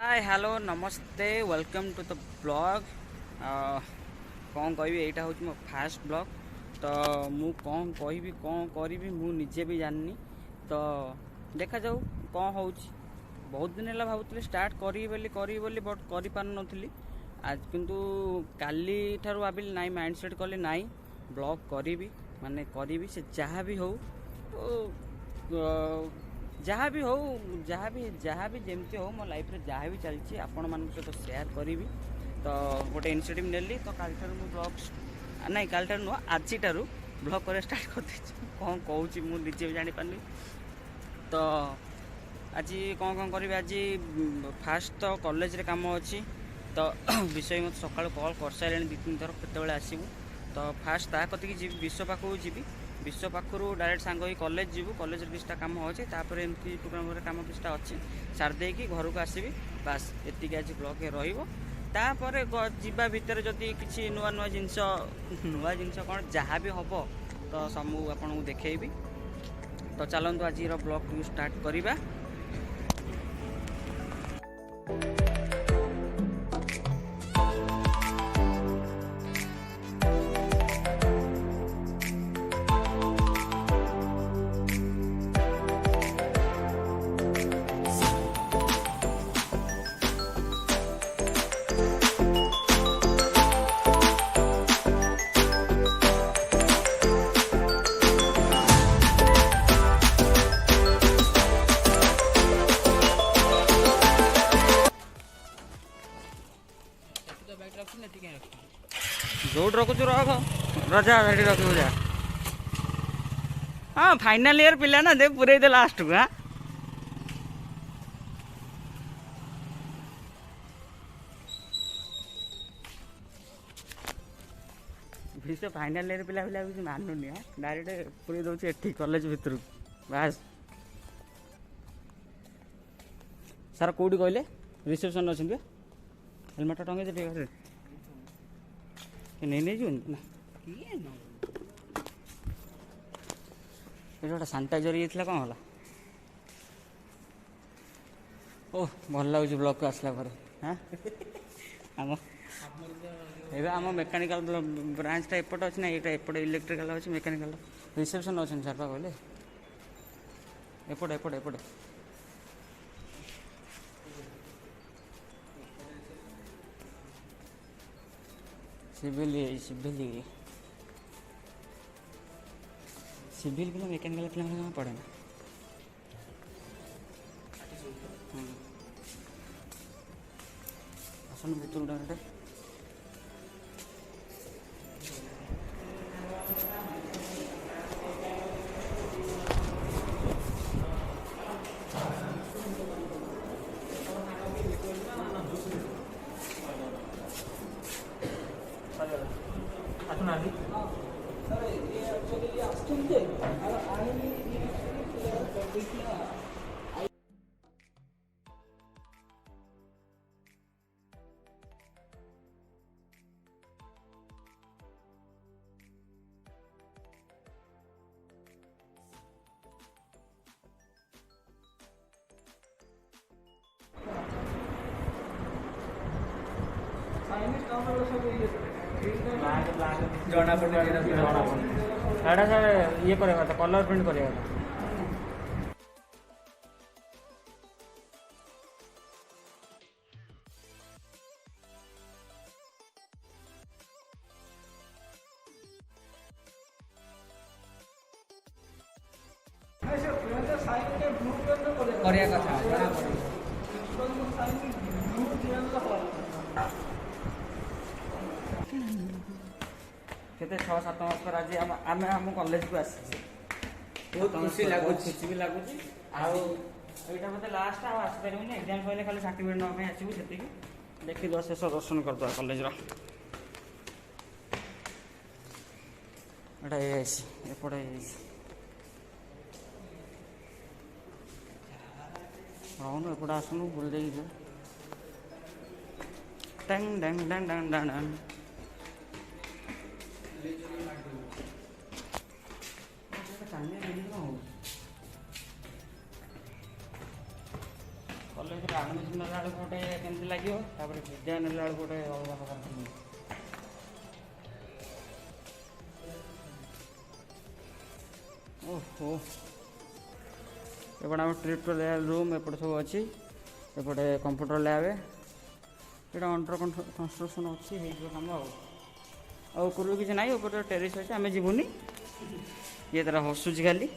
Hi hello नमस्ते welcome to the blog. कौन कह यहाँ हूँ मो फास्ट ब्लॉग। तो मु कौन करी मु निजे भी जाननी। तो देखा जाऊ कौन हो। बहुत दिन है भावुली स्टार्ट करी बट कर पार नी। आज किंतु काली ठारू भाविली नाई माइंड सेट कली नाई ब्लॉग करी माने करी से जहाँ भी हो जहाँ भी हो जहाँ भी जमती हो मो लाइफ रे जहाँ भी चलती आपण मान सहित सेयार करी। तो गोटे इनिशिएटिव नेली तो काल ठारू मु ब्लॉग नहीं काल ठारू नुह आज ठारू ब्लॉग कर स्टार्ट कर कौन कहूँ मुझे भी जानी पारनी। तो आज कौन करी आज फास्ट तो कॉलेज रे काम अच्छी। तो विषय मत सकाल कॉल कर सारे दी तीन थर केतबेले आसबू। तो फास्ट ता कतिक जी विश्व पाखक जी विश्व पाखु डायरेक्ट सांग ही कॉलेज जीवु कॉलेज किसी काम अच्छे तापर एमती टुकड़ा काम किसी अच्छी सार देकी घर को आसबि बास एतिक आज ब्लॉग रोपर जावा भितर जदि किसी नुआ नुआ जिनस कौन जहाँ भी हम तो समूह आपको देखी। तो चलतु आज ब्लॉग को स्टार्ट करवा। जोट रखुचु रख रजा रख जा। हाँ फाइनाल ईयर पिला ना दे पूरे दे लास्ट को। हाँ विषय फाइनाल ईयर पिला पिला किसी मानुनी। हाँ डायरेक्ट पूरे दौर एठी कॉलेज भितर बास सार कौटी कहले रिसेप्शन अच्छे हेलमेट टंगे ठीक नहीं ना ये गोटे सानिटाइजर ये कौन है। ओह भल लगे ब्लॉक को आसला हाँ आम आम मेकानिकल ब्रांचटा एपटे अच्छे ना ये एपटे इलेक्ट्रिकल अच्छे मेकानिकल रिसेप्शन अच्छे सार पा कहले एपटे एपटे एपटे सिविल पिला मेकानिकल पिला जमा पड़े ना। आसन भितर डायरेक्ट जना पड़ा सर ये करेगा था कलर प्रिंट करेगा था। करिया कथा जना केते 6-7 मास पर आज आम आम कॉलेज को आसी बहुत खुशी खुशी भी लगुच। आईटा मत लास्ट आसपारे एग्जाम सर खाली सर्टिफिकेट नापे आसबू से देखी दो शेष दर्शन करदे कॉलेज एपटे रौन एपटे आसनु बुल दे डंग डंग डंग डंग डंग कॉलेज आडमिशन गोटे केमती लगे विद्या नेला गोटे अलग प्रकार फीलिंग। ओहो एपटे आम ट्यूटोरियल रूम एपटे सब अच्छी एपटे कंप्यूटर लैब ये अंडर कंस्ट्रक्शन अच्छी कम आउपर किसी ना ऊपर टेरिस अच्छे आम जीवनी ये तरह हसुची खाली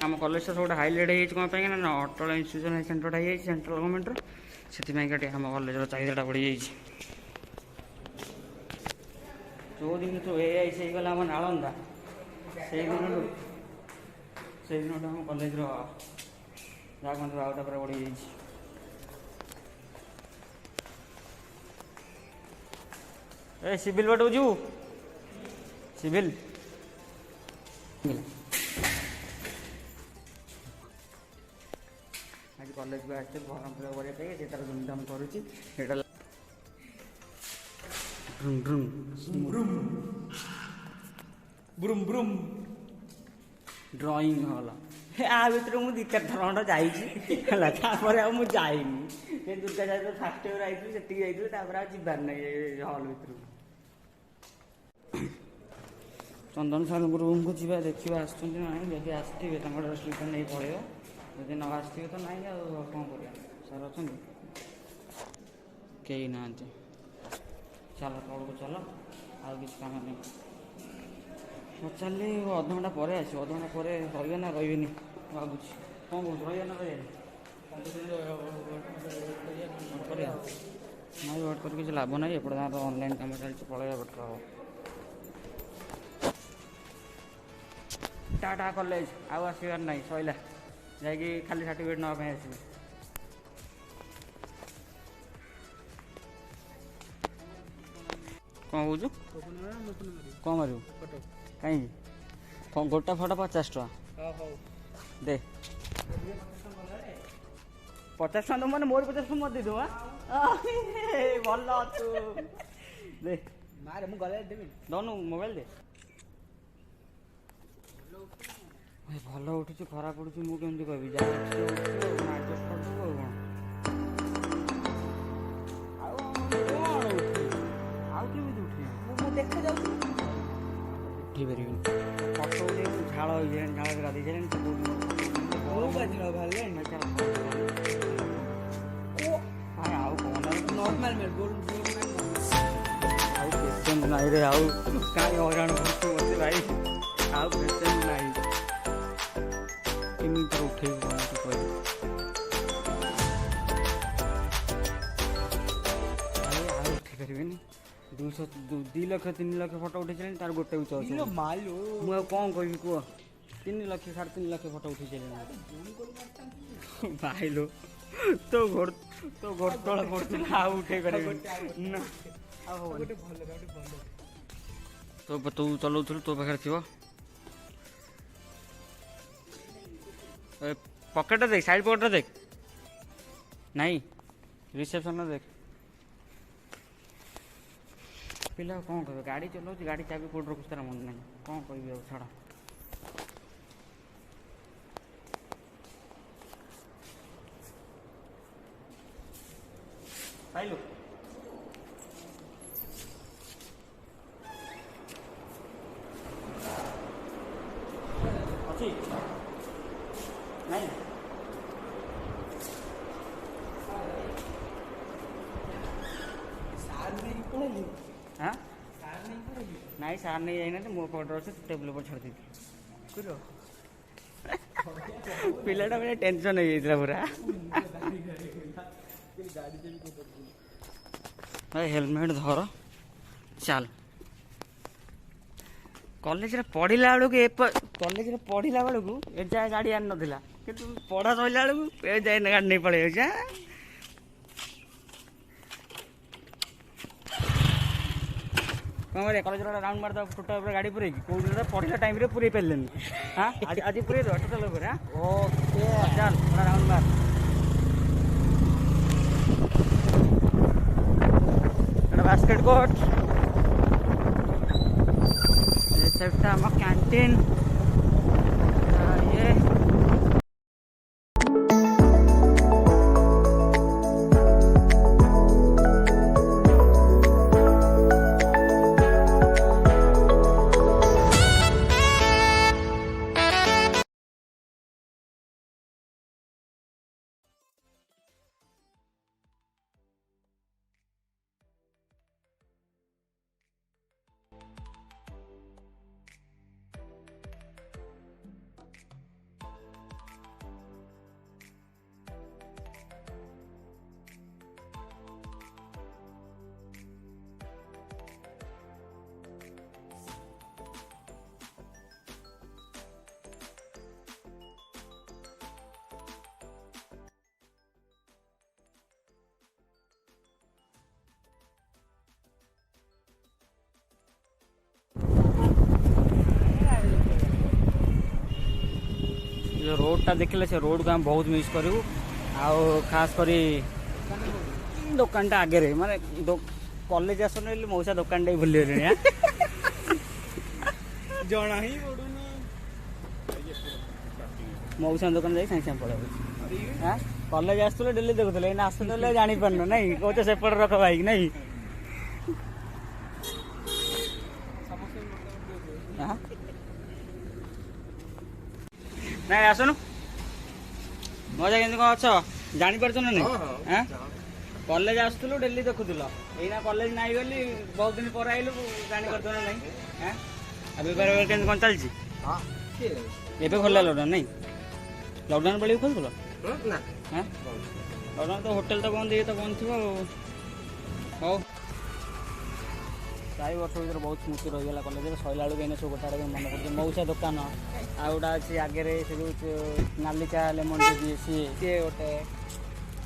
आम कॉलेज सब हाइलाइट होती ना अटल इंस्टीट्यूशन सेंटरटा हो सेंट्रल गवर्नमेंट से आम कॉलेज चाहिदा बढ़ी जाइए। जो दिन तो ए गला आम नालंदा से दिन आम कॉलेज जगह आउटा पूरा बढ़ी जाइए। ए सिविल बाटू जीव सिविल आज कॉलेज भी आते फॉर्म फिलअप करने तार धूमधाम करुच्ची ड्रॉइंग हॉल आ भर मुझे दी चार थर खंड जाइनी दुर्गा जाए फास्ट इयर आई से जाबार ना हल भर चंदन सार रूम को जी देखा आसती आसवे स्लीपर नहीं पड़े जदि न आसवे तो ना कौन कर सार अच्छा कई ना चल तौड़ को चल आ किसी कम नहीं पचारे अध घंटा पर आस अध घंटा पर रे ना रे भावुँ कौन कौन रे ना रे ना वेट कर किसी लाभ ना एपटे तो ऑनलाइन कम चलती पलैया बेटर हम टाटा कॉलेज आउ आसबार ना सैला जा खाली सर्टिफिकेट नापी आस कौन कौचु कौन मारू कहीं कौन गोटा फटा 50 टका दे 50 टका तो मैंने मोर 50 टका मत दे दो भल तू दे मारे मु गले देबी दोनों मोबाइल दे भल उठुची खरा पड़ुची मु केमती कहबी जा एडजस्ट कर दो देखा जाऊँ उठी पारे फटो उठे झाड़ हो जाए झाड़ गाधी जाए नॉर्मल पेसेंट नाई रे आउ कहीं हईराण कर भाई आउ पेसेंट नाई कमी उठे कह 2 लाख 3 लाख फटो उठे चले तार गोटे मुझे कौन कह कह 3 लाख 3.5 लाख फटो उठे चले भाई लो तो घर तला पड़ा उठे कर तो तू चलाऊ तो पाखे थी पकेट देख साइड पकेट देख नहीं रिसेप्शन देख पिला कौन कह गाड़ी चलाऊ गाड़ी चाबी कौट रखुच तार मन नहीं कौन कह छाड़ पाइलु अच्छी नहीं हाँ नहीं सार नहीं जाइना मो पर्डर अच्छे टेबुल पर छाड़ दी पिलाटा मैंने टेंशन हो जाता पूरा हेलमेट धर चल कॉलेज रे पढ़िला बेलू कॉलेज रे पढ़िला बेलू ए जाए गाड़ी आन नाला कि पढ़ा सैला बेलू ए जाए गाड़ी नहीं पड़े जा कौन कॉलेज राउंड मार टोटा गाड़ी पूरे कौन पढ़िला टाइम रे पूरे पारे हाँ आज पूरे टोटाल ओके चल राउंड मार बास्केट कोर्ट सेटा आम कैंटीन ये जो रोडटा देखले से रोड को हम बहुत मिस करू आउ खास करी दुकानटा आगे माने कॉलेज आसन मौसा दुकानटा ही भूली गले जना ही पड़ुनी मौसा दुकान जाई साइंस पड़े हाँ कॉलेज आसुले डेली देखुले ना आसुले जानी पारन नहीं कौच सेपट रख भाई नहीं ନାଇଁ ଆସୁନୁ ମଜା କେମିତି କ'ଣ ଅଛ ଜାଣିପାରୁଛ ନା ନାଇଁ କଲେଜ ଆସୁଥିଲୁ ଡେଲି ଦେଖୁଥିଲ ଏଇନା କଲେଜ ନାହିଁ ବୋଲି ବହୁତ ଦିନ ପରେ ଆଇଲୁ ଜାଣିପାରୁଛ ନା ନାଇଁ ଆଉ ବେପାର କେମିତି କ'ଣ ଚାଲିଛି ଏବେ ଖୋଲା ଲକଡାଉନ ନାଇଁ ଲକଡାଉନ ବେଳକୁ ଖୋଲୁଥିଲ ଲକଡାଉନ ତ ହୋଟେଲ ତ ବନ୍ଦ ଇଏ ତ ବନ୍ଦ ଥିବ ଆଉ ହଉ 4 ବର୍ଷ ଭିତରେ ବହୁତ ସ୍ମୃତି ରହିଗଲା କଲେଜରେ ସଇଲା ବେଳକୁ ଏଇନେ ସବୁ ଗୋଟା ମନେ ପଡ଼ୁଛି ମଉସା ଦୋକାନ ଆଉ ଗୋଟା ଅଛି ଆଗରେ ସେ ଯେଉଁ ନାଲି ଚା ଲେମନ ଟି ଦିଏ ସିଏ ଗୋଟେ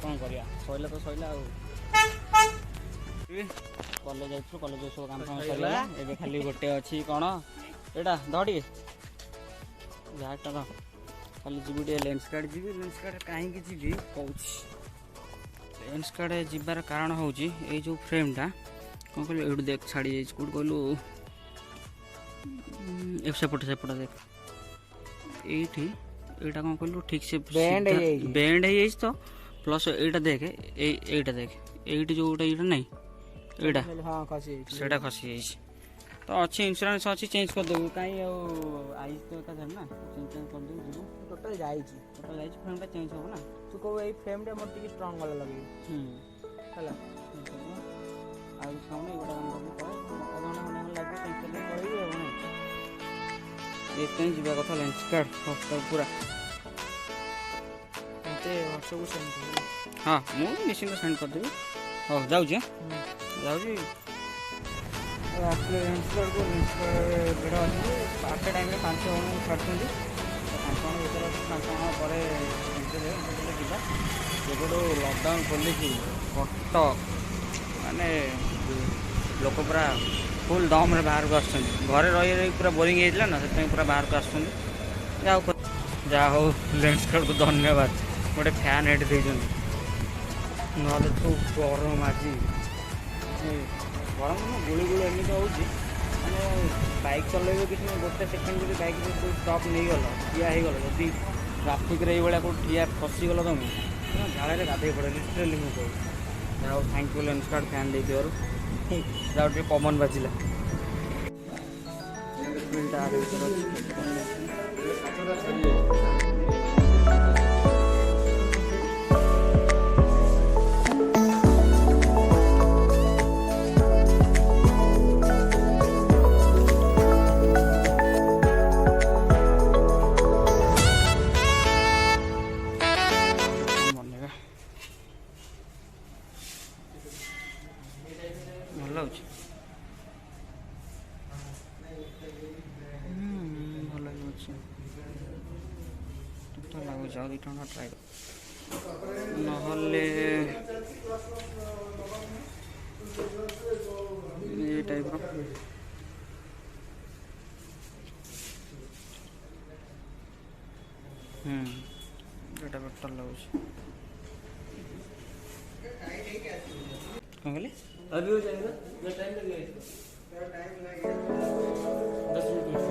କ'ଣ କରିବା ସଇଲା ତ ସଇଲା ଆଉ କଲେଜ ଯାଇଥିଲୁ କଲେଜ ସବୁ କାମ ଫାମ ସରିଲା ଏବେ ଖାଲି ଗୋଟେ ଅଛି କ'ଣ ଏଇଟା ଧ ଟିକେ ଯାହାଟା ଧ ଖାଲି ଯିବି ଟିକେ ଲେନ୍ସ କାର୍ଡ଼ ଯିବି ଲେନ୍ସ କାର୍ଡ଼ କାହିଁକି ଯିବି କହୁଛି ଲେନ୍ସ କାର୍ଡ଼ ଯିବାର କାରଣ ହେଉଛି ଏଇ ଯେଉଁ ଫ୍ରେମ୍ଟା କ'ଣ କହିଲୁ ଏଇଠୁ ଦେଖ ଛାଡ଼ି ଯାଇଛି କେଉଁଠି କହିଲୁ ସେପଟେ ଦେখ এইটি এইটা କ'ଣ କହିଲୁ ଠିକ୍ ସେ ବେଣ୍ଡ ହେଇଯାଇଛି ତ ପ୍ଲସ୍ ଏଇଟା ଦେଖେ ଏଇଟା ଦେଖେ ଏଇଠି ଯେଉଁଟା ଏଇଟା ନାହିଁ ଏଇଟା ସେଇଟା ଖସି ଯାଇଛି ତ ଅଛି ଇନ୍ସୁରାନ୍ସ ଅଛି ଚେଞ୍ଜ କରିଦେବୁ କାହିଁ ଆଉ ଆଇଛି ତ ଏକାଥରେ ନା ଚେଞ୍ଜ କରିଦେବୁ ଯିବୁ ଟୋଟାଲ ଯାଇଛି ଫ୍ରେମ୍ଟା ଚେଞ୍ଜ ହେବ ନା ତୁ କହିବୁ ଏଇ ଫ୍ରେମ୍ଟା ମୋର ଟିକେ ଷ୍ଟ୍ରଙ୍ଗ ବାଲା ଲଗେଇବୁ ହେଲା ଆଉ ସାମନେ ଏଗୁଡ଼ା ଅଧଘଣ୍ଟା ଖଣ୍ଡେ ଲାଗିବ ଚେଞ୍ଜ କରିଦେଇ ପଳେଇବି ଆଉ ନାହିଁ ଏଥିପାଇଁ ଯିବା କଥା ଲେନ୍ସ କାର୍ଡ଼ ପୁରା ମୋତେ ହ୍ୱାଟ୍ସଆପକୁ ସେଣ୍ଡ କରିଦେବି ହଁ ମୁଁ ନିଶ୍ଚିନ୍ତ ସେଣ୍ଡ କରିଦେବି ହଉ ଯାଉଛି ଯାଉଛି ଆସିଲେ ଲେନ୍ସ କାର୍ଡ଼କୁ ଲେନ୍ସ କାର୍ଡ଼ ଭିଡ଼ ଅଛି ଆଟ ଟାଇମ୍ରେ 5 ଜଣ ଛାଡ଼ୁଛନ୍ତି 5 ଜଣ ଭିତରେ 5 ଜଣ ପରେ ଯିବା ଯେବେଠୁ ଲକଡାଉନ୍ ଖୋଲିଛି କଟକ ମାନେ ଲୋକ ପୁରା ଫୁଲ୍ ଦମ୍ରେ ବାହାରକୁ ଆସୁଛନ୍ତି ଘରେ ରହି ରହି ପୁରା ବୋରିଂ ହେଇଥିଲା ନା ସେଥିପାଇଁ ପୁରା ବାହାରକୁ ଆସୁଛନ୍ତି ଯାହା ହଉ ଲେନ୍ସ କାର୍ଡ଼କୁ ଧନ୍ୟବାଦ ଗୋଟେ ଫ୍ୟାନ୍ ହେଠି ଦେଇଛନ୍ତି ନହେଲେ ତ ଗରମ ଆଜି ଗରମ ଗୁଳି ଏମିତି ହେଉଛି ମାନେ ବାଇକ୍ ଚଲେଇବ କିଛି ଗୋଟେ ସେକେଣ୍ଡ ଯଦି ବାଇକ୍ ଷ୍ଟପ୍ ନେଇଗଲ ଠିଆ ହେଇଗଲ ଯଦି ଟ୍ରାଫିକ୍ରେ ଏଇଭଳିଆ କେଉଁ ଠିଆ ଫସିଗଲ ତମେ ଝାଳରେ ଗାଧେଇ ପଡ଼େ ଲିଟରାଲି ମୁଁ କହୁଛି ଯାହା ହଉ thank you Lenskart fan ଦେଇଥିବାରୁ ଯାହା ଟିକେ ପବନ ବାଜିଲା ଭଲ ଲାଗୁଛି ଭଲ ଲାଗୁଛି ତ ଲାଗୁଛି ଆଉ 2 ଟଙ୍କା ଟ୍ରାଏ ନହେଲେ ଏ ଟାଇପ୍ର ଏଇଟା ବେଟର୍ ଲାଗୁଛି କ'ଣ କହିଲେ अभी हो जाएगा टाइम लगेगा 10 मिनट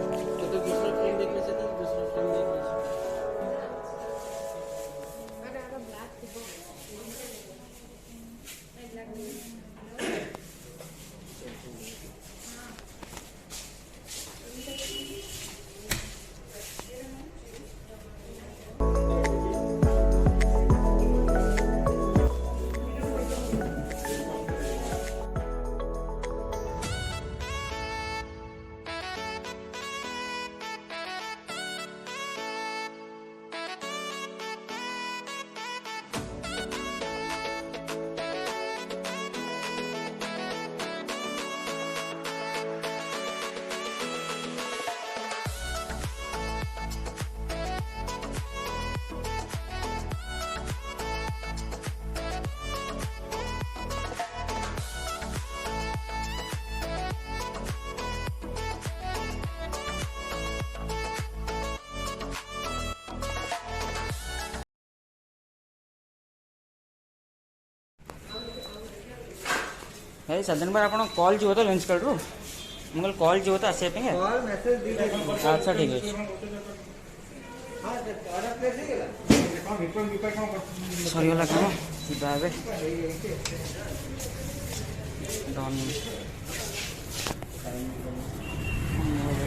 ଭାଇ ସାଧାରଣ ଭାଇ ଆପଣ କଲ୍ ଯିବ ତ ଲେନ୍ସ କାର୍ଡ଼ରୁ ମୁଁ କହିଲି କଲ୍ ଯିବ ତ ଆସିବା ପାଇଁ ଆଚ୍ଛା ଠିକ୍ ଅଛି ସରିଗଲା କାମ ଯିବା ଏବେ ଡନ୍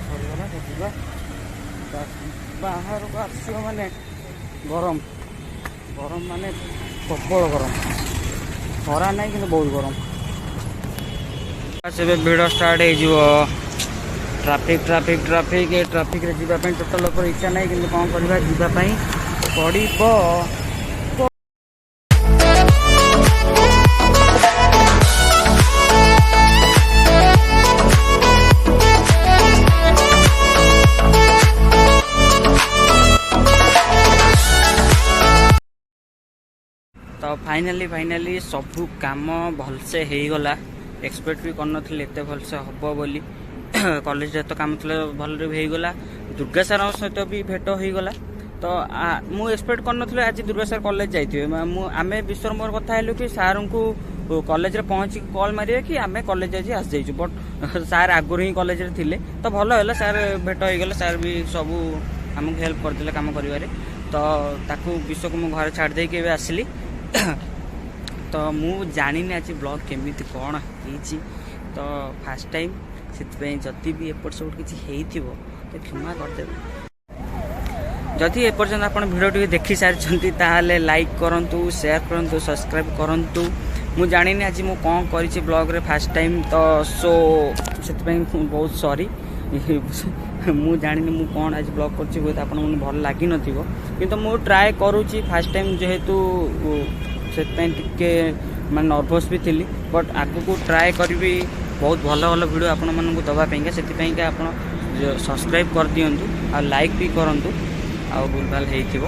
ସରିଗଲା ଯିବା ବାହାରକୁ ଆସିବ ମାନେ ଗରମ ଗରମ ମାନେ ପ୍ରବଳ ଗରମ ଖରା ନାହିଁ କିନ୍ତୁ ବହୁତ ଗରମ ଏବେ ଭିଡ଼ ଷ୍ଟାର୍ଟ ହେଇଯିବ ଟ୍ରାଫିକରେ ଯିବା ପାଇଁ ଟୋଟାଲ ଲୋକର ଇଚ୍ଛା ନାହିଁ କିନ୍ତୁ କ'ଣ କରିବା ଯିବା ପାଇଁ ପଡ଼ିବ ତ ଫାଇନାଲି ସବୁ କାମ ଭଲସେ ହେଇଗଲା ଏକ୍ସପେକ୍ଟ ବି କରିନଥିଲି ଏତେ ଭଲସେ ହେବ ବୋଲି କଲେଜରେ ତ କାମ ଥିଲା ଭଲରେ ବି ହେଇଗଲା ଦୁର୍ଗା ସାର୍ଙ୍କ ସହିତ ବି ଭେଟ ହେଇଗଲା ତ ମୁଁ ଏକ୍ସପେକ୍ଟ କରିନଥିଲି ଆଜି ଦୁର୍ଗା ସାର୍ କଲେଜ ଯାଇଥିବେ ଆମେ ବିଶ୍ୱର ମୋର କଥା ହେଲୁ କି ସାର୍ଙ୍କୁ କଲେଜରେ ପହଞ୍ଚିକି କଲ୍ ମାରିବେ କି ଆମେ କଲେଜ ଆଜି ଆସିଯାଇଛୁ ବଟ୍ ସାର୍ ଆଗରୁ ହିଁ କଲେଜରେ ଥିଲେ ତ ଭଲ ହେଲା ସାର୍ ଭେଟ ହେଇଗଲା ସାର୍ ବି ସବୁ ଆମକୁ ହେଲ୍ପ କରିଦେଲେ କାମ କରିବାରେ ତ ତାକୁ ବିଶ୍ୱକୁ ମୁଁ ଘରେ ଛାଡ଼ି ଦେଇକି ଏବେ ଆସିଲି ତ ମୁଁ ଜାଣିନି ଆଜି ବ୍ଲଗ୍ କେମିତି କ'ଣ ହେଇଛି ତ ଫାର୍ଷ୍ଟ ଟାଇମ୍ ସେଥିପାଇଁ ଯଦି ବି ଏପଟ ସେପଟ କିଛି ହେଇଥିବ ତ କ୍ଷମା କରିଦେବେ ଯଦି ଏପର୍ଯ୍ୟନ୍ତ ଆପଣ ଭିଡ଼ିଓଟିକୁ ଦେଖି ସାରିଛନ୍ତି ତାହେଲେ ଲାଇକ୍ କରନ୍ତୁ ସେୟାର କରନ୍ତୁ ସବସ୍କ୍ରାଇବ୍ କରନ୍ତୁ ମୁଁ ଜାଣିନି ଆଜି ମୁଁ କ'ଣ କରିଛି ବ୍ଲଗ୍ରେ ଫାର୍ଷ୍ଟ ଟାଇମ୍ ତ ସୋ ସେଥିପାଇଁ ବହୁତ ସରି ମୁଁ ଜାଣିନି ମୁଁ କ'ଣ ଆଜି ବ୍ଲଗ୍ କରିଛି ହୁଏତ ଆପଣଙ୍କୁ ଭଲ ଲାଗିନଥିବ କିନ୍ତୁ ମୁଁ ଟ୍ରାଏ କରୁଛି ଫାର୍ଷ୍ଟ ଟାଇମ୍ ଯେହେତୁ ସେଥିପାଇଁ ଟିକେ ମାନେ ନର୍ଭସ୍ ବି ଥିଲି ବଟ୍ ଆଗକୁ ଟ୍ରାଏ କରିବି ବହୁତ ଭଲ ଭଲ ଭିଡ଼ିଓ ଆପଣମାନଙ୍କୁ ଦେବା ପାଇଁକା ସେଥିପାଇଁକା ଆପଣ ସବସ୍କ୍ରାଇବ୍ କରିଦିଅନ୍ତୁ ଆଉ ଲାଇକ୍ ବି କରନ୍ତୁ ଆଉ ଭୁଲଭାଲ ହେଇଥିବ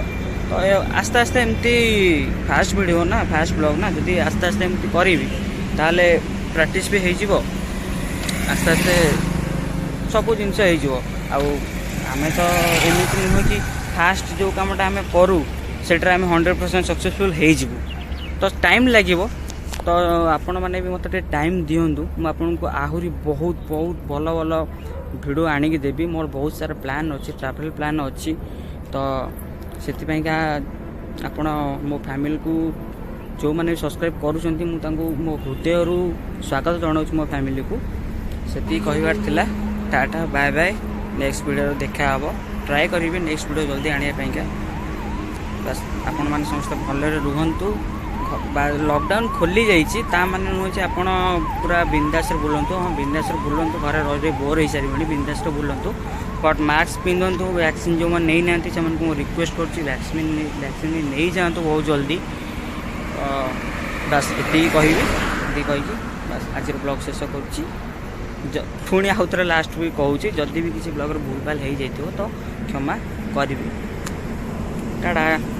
ତ ଆସ୍ତେ ଆସ୍ତେ ଏମିତି ଫାର୍ଷ୍ଟ ଭିଡ଼ିଓ ନା ଫାର୍ଷ୍ଟ ବ୍ଲଗ୍ ନା ଯଦି ଆସ୍ତେ ଆସ୍ତେ ଏମିତି କରିବି ତାହେଲେ ପ୍ରାକ୍ଟିସ୍ ବି ହେଇଯିବ ଆସ୍ତେ ଆସ୍ତେ ସବୁ ଜିନିଷ ହେଇଯିବ ଆଉ ଆମେ ତ ଏମିତି ନୁହେଁ କି ଫାର୍ଷ୍ଟ ଯେଉଁ କାମଟା ଆମେ କରୁ ସେଟାରେ ଆମେ 100% ସକ୍ସେସଫୁଲ୍ ହେଇଯିବୁ ତ ଟାଇମ୍ ଲାଗିବ ତ ଆପଣମାନେ ବି ମୋତେ ଟିକେ ଟାଇମ୍ ଦିଅନ୍ତୁ ମୁଁ ଆପଣଙ୍କୁ ଆହୁରି ବହୁତ ଭଲ ଭଲ ଭିଡ଼ିଓ ଆଣିକି ଦେବି ମୋର ବହୁତ ସାରା ପ୍ଲାନ୍ ଅଛି ଟ୍ରାଭେଲ୍ ପ୍ଲାନ୍ ଅଛି ତ ସେଥିପାଇଁକା ଆପଣ ମୋ ଫ୍ୟାମିଲିକୁ ଯେଉଁମାନେ ବି ସବସ୍କ୍ରାଇବ୍ କରୁଛନ୍ତି ମୁଁ ତାଙ୍କୁ ମୋ ହୃଦୟରୁ ସ୍ୱାଗତ ଜଣାଉଛି ମୋ ଫ୍ୟାମିଲିକୁ ସେତିକି କହିବାର ଥିଲା ଟାଟା ବାଏ ବାଏ ନେକ୍ସଟ ଭିଡ଼ିଓରେ ଦେଖା ହେବ ଟ୍ରାଏ କରିବି ନେକ୍ସଟ ଭିଡ଼ିଓ ଜଲ୍ଦି ଆଣିବା ପାଇଁକା ବାସ୍ ଆପଣମାନେ ସମସ୍ତେ ଭଲରେ ରୁହନ୍ତୁ ଲକଡାଉନ୍ ଖୋଲି ଯାଇଛି ତା ମାନେ ନୁହେଁ ଯେ ଆପଣ ପୁରା ବିନ୍ଦାସରେ ବୁଲନ୍ତୁ ହଁ ବିନ୍ଦାସରେ ବୁଲନ୍ତୁ ଘରେ ରହି ବୋର୍ ହେଇସାରିବଣି ବିନ୍ଦାସରେ ବୁଲନ୍ତୁ ବଟ୍ ମାସ୍କ ପିନ୍ଧନ୍ତୁ ଭ୍ୟାକ୍ସିନ୍ ଯେଉଁମାନେ ନେଇନାହାନ୍ତି ସେମାନଙ୍କୁ ମୁଁ ରିକ୍ୱେଷ୍ଟ କରୁଛି ଭ୍ୟାକ୍ସିନ୍ ନେଇଯାଆନ୍ତୁ ବହୁତ ଜଲ୍ଦି ବାସ୍ ଏତିକି କହିବି ଏତିକି କହିକି ବାସ୍ ଆଜିର ବ୍ଲଗ୍ ଶେଷ କରୁଛି ପୁଣି ଆଉ ଥରେ ଲାଷ୍ଟ ବି କହୁଛି ଯଦି ବି କିଛି ବ୍ଲଗ୍ର ଭୁଲଭାଲ ହେଇଯାଇଥିବ ତ କ୍ଷମା କରିବି ଟାଟା